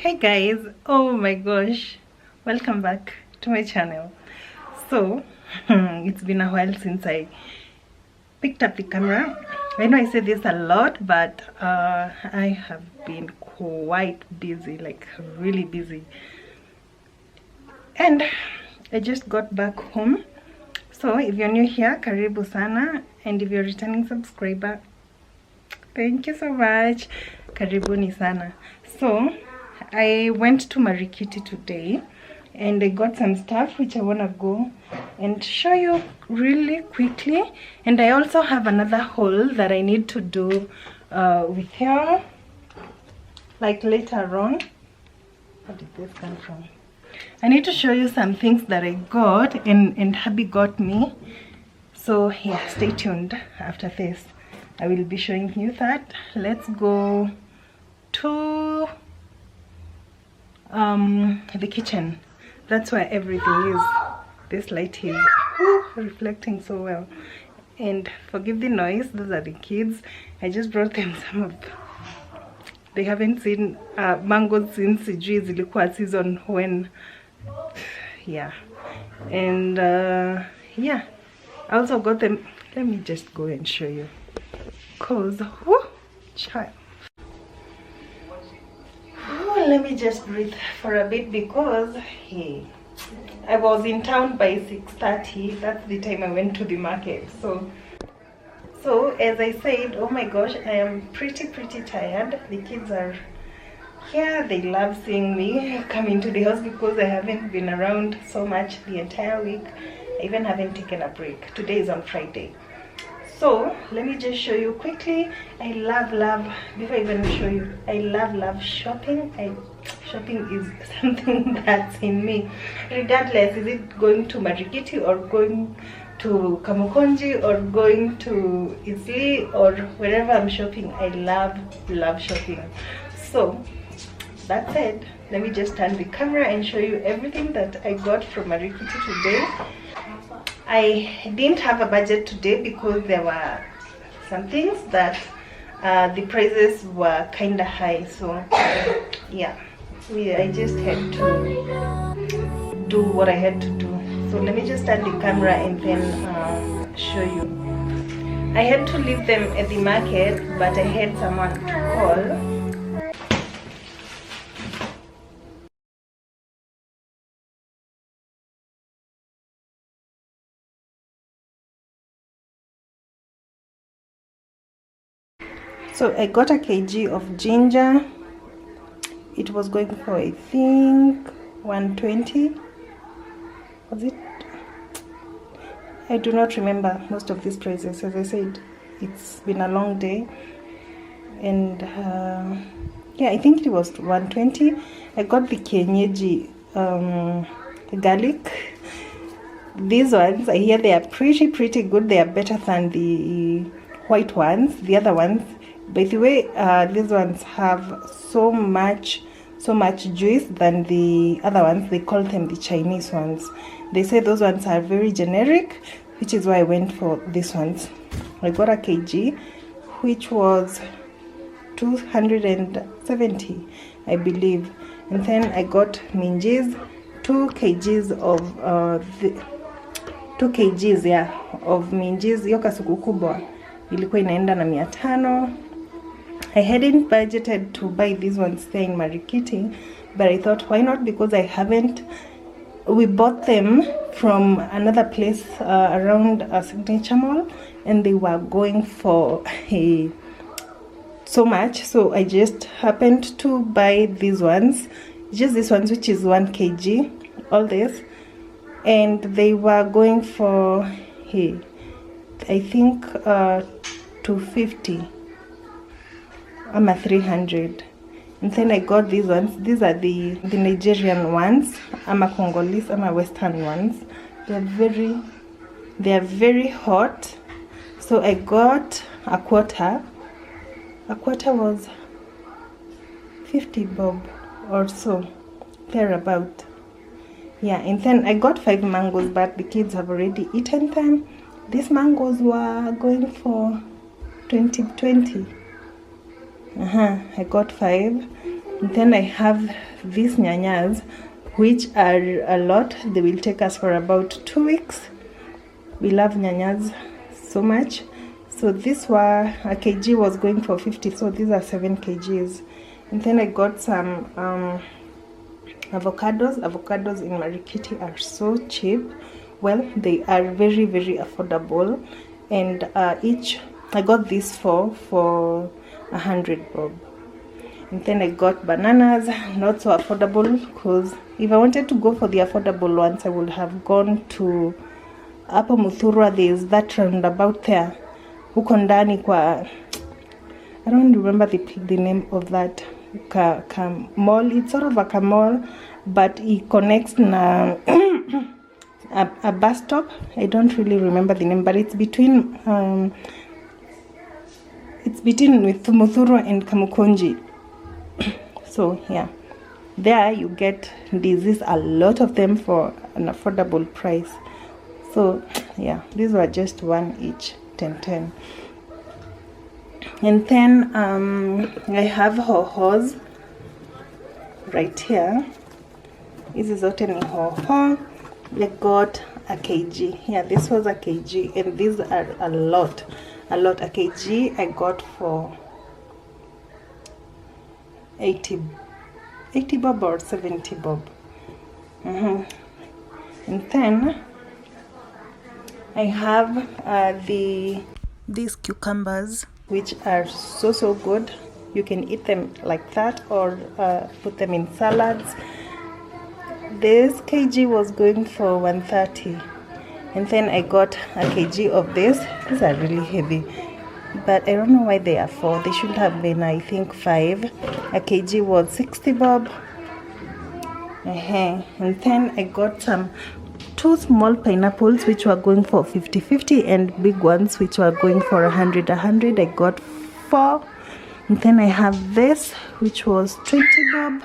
Hey guys, oh my gosh, welcome back to my channel. So it's been a while since I picked up the camera. I know I say this a lot, but I have been quite busy, like really busy, and I just got back home. So if you're new here, karibu sana, and if you're a returning subscriber, thank you so much, karibuni sana. So I went to Marikiti today and I got some stuff which I want to go and show you really quickly. And I also have another haul that I need to do with her, like later on. Where did this come from? I need to show you some things that I got and hubby got me. So yeah, stay tuned. After this I will be showing you that. Let's go to the kitchen. That's where everything is. This light is reflecting so well. And forgive the noise, those are the kids. I just brought them some of, they haven't seen mangoes since zilikuwa season when, yeah. And yeah, I also got them. Let me just go and show you, cause child, let me just breathe for a bit, because hey, I was in town by 6:30. That's the time I went to the market. So as I said, oh my gosh, I am pretty tired. The kids are here. They love seeing me come into the house because I haven't been around so much the entire week. I even haven't taken a break. Today is on Friday. So let me just show you quickly. I love, before I even show you, I love shopping. Shopping is something that's in me, regardless, is it going to Marikiti or going to Kamukonji or going to Isli or wherever I'm shopping. I love shopping. So that said, let me just turn the camera and show you everything that I got from Marikiti today. I didn't have a budget today because there were some things that the prices were kind of high. So yeah, I just had to do what I had to do. So let me just turn the camera and then show you. I had to leave them at the market, but I had someone to call. So I got a kg of ginger. It was going for, I think, 120. Was it? I do not remember most of these prices. As I said, it's been a long day. And yeah, I think it was 120. I got the kienyeji garlic. These ones, I hear they are pretty good. They are better than the white ones, the other ones. By the way, these ones have so much juice than the other ones. They call them the Chinese ones. They say those ones are very generic, which is why I went for these ones. I got a kg, which was 270, I believe. And then I got minjis, 2 kgs of 2 kgs, yeah, of minjis. Hiyo kasuku kubwa ilikuwa inaenda na 500. I hadn't budgeted to buy these ones there in Marikiti, but I thought, why not? Because we bought them from another place around a Signature Mall, and they were going for so much. So I just happened to buy these ones, just these ones, which is 1 kg, all this, and they were going for I think 250. I'm at 300. And then I got these ones. These are the Nigerian ones. I'm a Congolese, I'm a Western ones. They are very hot. So I got a quarter. A quarter was 50 bob or so, thereabout. Yeah, and then I got 5 mangoes, but the kids have already eaten them. These mangoes were going for 20. I got 5. And then I have these nyanyas, which are a lot. They will take us for about 2 weeks. We love nyanyas so much. So this were a kg was going for 50, so these are 7 kgs. And then I got some avocados. Avocados in Marikiti are so cheap. Well, they are very, very affordable, and each I got this for 100 bob. And then I got bananas, not so affordable, because if I wanted to go for the affordable ones, I would have gone to Upper Muthurwa. There's that roundabout there, huko ndani kwa, I don't remember the name of that mall. It's sort of like a mall, but it connects na a bus stop. I don't really remember the name, but it's between with Muthurwa and Kamukonji. So yeah, there you get these, a lot of them for an affordable price. So yeah, these were just 1 each, 10. And then I have hohos right here. This is what in hoho. I got a kg. Yeah, this was a kg, and these are a lot. A kg I got for 80 bob or 70 bob. And then I have these cucumbers, which are so good. You can eat them like that, or put them in salads. This kg was going for 130, and then I got a kg of this. These are really heavy, but I don't know why they are 4. They should have been, I think, 5. A kg was 60 bob. And then I got 2 small pineapples, which were going for 50, and big ones, which were going for 100. I got 4. And then I have this, which was 20 bob.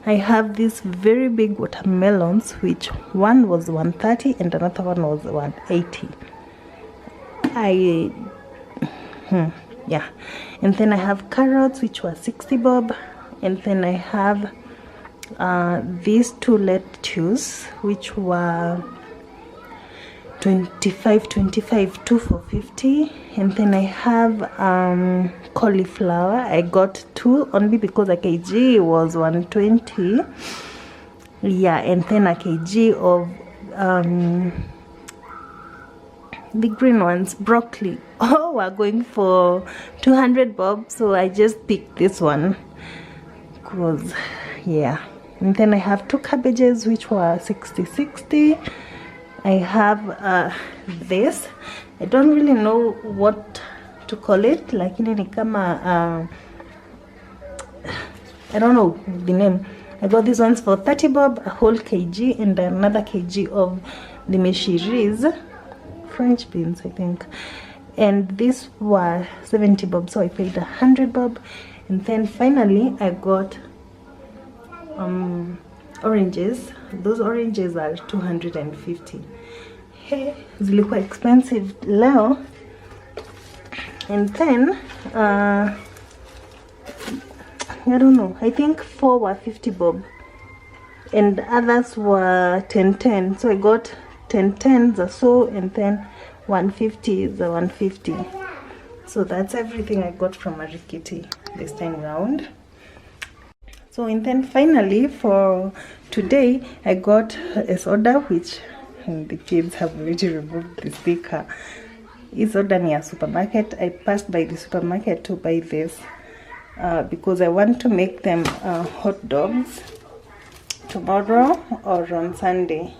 I have these very big watermelons, which one was 130 and another one was 180. Yeah. And then I have carrots, which were 60 bob. And then I have these 2 lettuce, which were 25, 2 for 50. And then I have cauliflower. I got 2 only because a kg was 120. Yeah, and then a kg of the green ones, broccoli. Oh, we're going for 200 bob, so I just picked this one because yeah. And then I have 2 cabbages, which were 60. I have this, I don't really know what to call it, like in any kama I don't know the name. I got these ones for 30 bob, a whole kg, and another kg of the meshiris, French beans, I think, and these were 70 bob, so I paid 100 bob. And then finally I got oranges. Those oranges are 250. Hey, zilikuwa expensive leo. And then I don't know, I think 4 were 50 bob and others were 10. So I got 10 or so, and then 150 is the 150. So that's everything I got from Marikiti this time round. So, and then finally for today I got a soda, which the kids have already removed the sticker. It's soda near supermarket. I passed by the supermarket to buy this because I want to make them hot dogs tomorrow or on Sunday.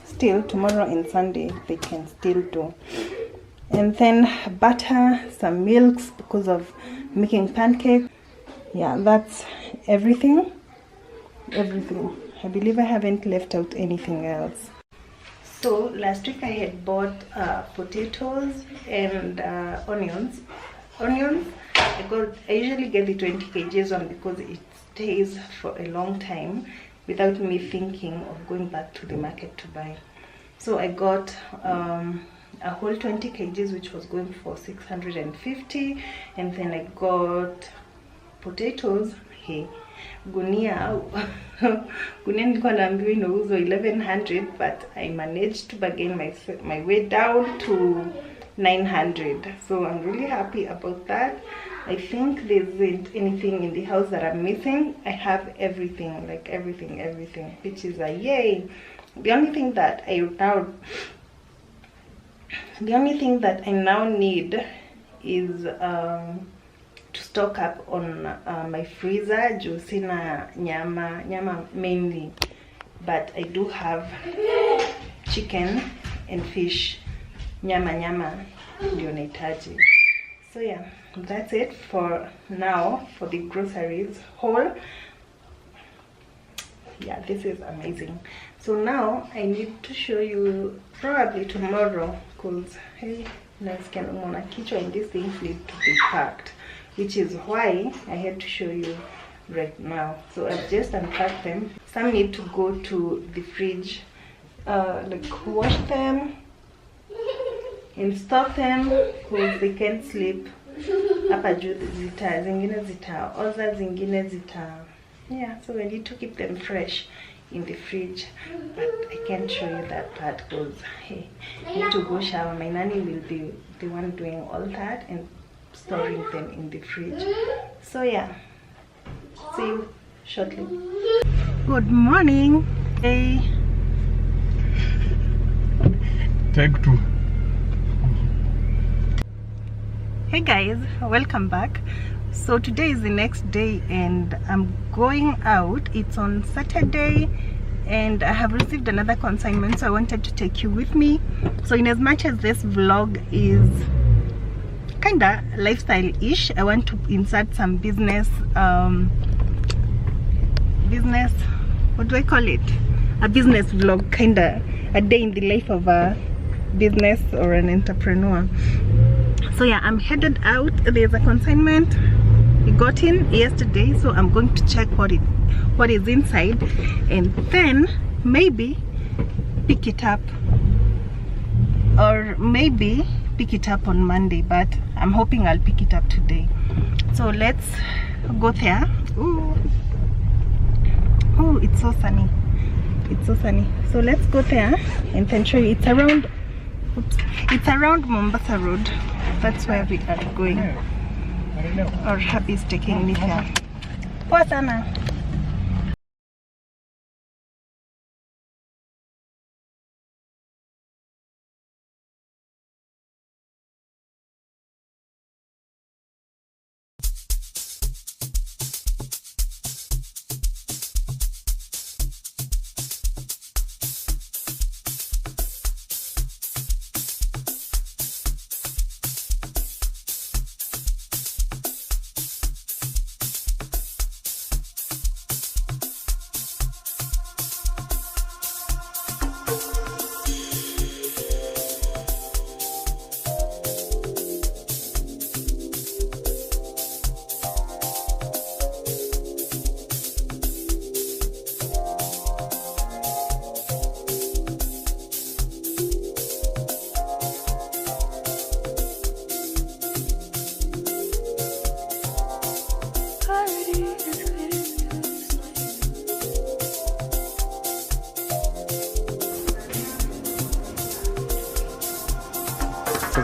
Still tomorrow and Sunday they can still do. And then butter, some milks because of making pancakes. Yeah, that's everything. I believe I haven't left out anything else. So last week I had bought potatoes and onions. I usually get the 20 kgs one because it stays for a long time without me thinking of going back to the market to buy. So I got a whole 20 kgs, which was going for 650, and then I got potatoes here, gunia gunia nilikuwa naambiwa inauzwa 1100, but I managed to bargain my way down to 900. So I'm really happy about that. I think there isn't anything in the house that I'm missing. I have everything, like everything, which is a yay. The only thing that I now need is to stock up on my freezer. Juu sina nyama mainly, but I do have chicken and fish. Nyama ndio nahitaji. So yeah, that's it for now for the groceries haul. Yeah, this is amazing. So now I need to show you probably tomorrow, because hey, kichwa and these things need to be packed, which is why I had to show you right now. So I've just unpacked them. Some need to go to the fridge, like wash them and stop them, because they can't sleep. Hapa juu zingine zitaoza, zingine yeah, so I need to keep them fresh in the fridge, but I can't show you that part because hey, I need to go shower. My nanny will be the one doing all that and storing them in the fridge. So yeah, see you shortly. Good morning. Hey, take two. Hey guys, welcome back. So today is the next day and I'm going out. It's on Saturday and I have received another consignment, so I wanted to take you with me. So in as much as this vlog is kinda lifestyle-ish, I want to insert some business, what do I call it? A business vlog, kinda a day in the life of a business or an entrepreneur. So yeah, I'm headed out. There's a consignment we got in yesterday, so I'm going to check what is inside and then maybe pick it up, or maybe pick it up on Monday, but I'm hoping I'll pick it up today. So let's go there. Oh, it's so sunny. It's so sunny. So let's go there and then show you. It's around, oops, it's around Mombasa Road. That's where we are going. Our hubby is taking me here. Poa sana.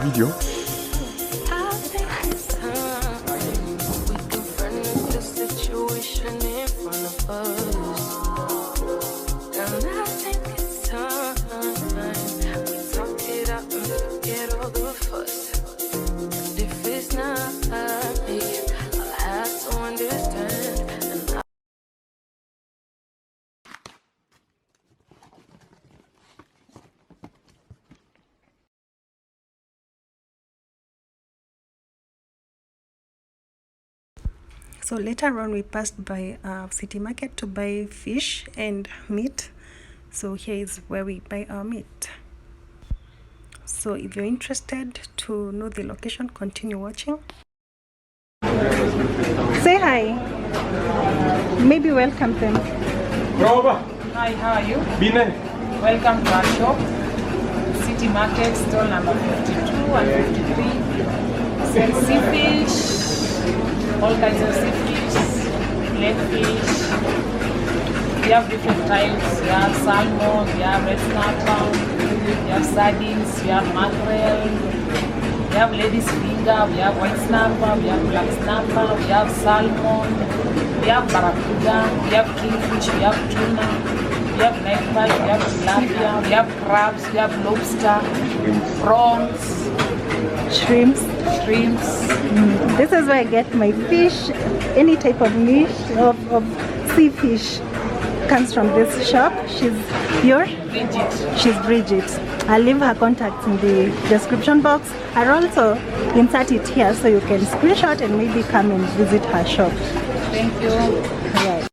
Video. So later on we passed by city market to buy fish and meat. So here is where we buy our meat. So if you're interested to know the location, continue watching. Say hi. Maybe welcome them. Hi, how are you? Welcome to our shop, City Market, stall number 52 and 53. Sell sea fish, all kinds of sea fish, filetfish. We have different types. We have salmon, we have red snapper, we have sardines, we have mackerel, we have lady's finger, we have white snapper, we have black snapper, we have salmon, we have barracuda, we have kingfish, we have tuna, we have magpie, we have tilapia, we have crabs, we have lobster, prawns, Shrimps. This is where I get my fish. Any type of fish, of sea fish comes from this shop. She's Bridget. She's Bridget. I'll leave her contacts in the description box. I'll also insert it here so you can screenshot and maybe come and visit her shop. Thank you. Right.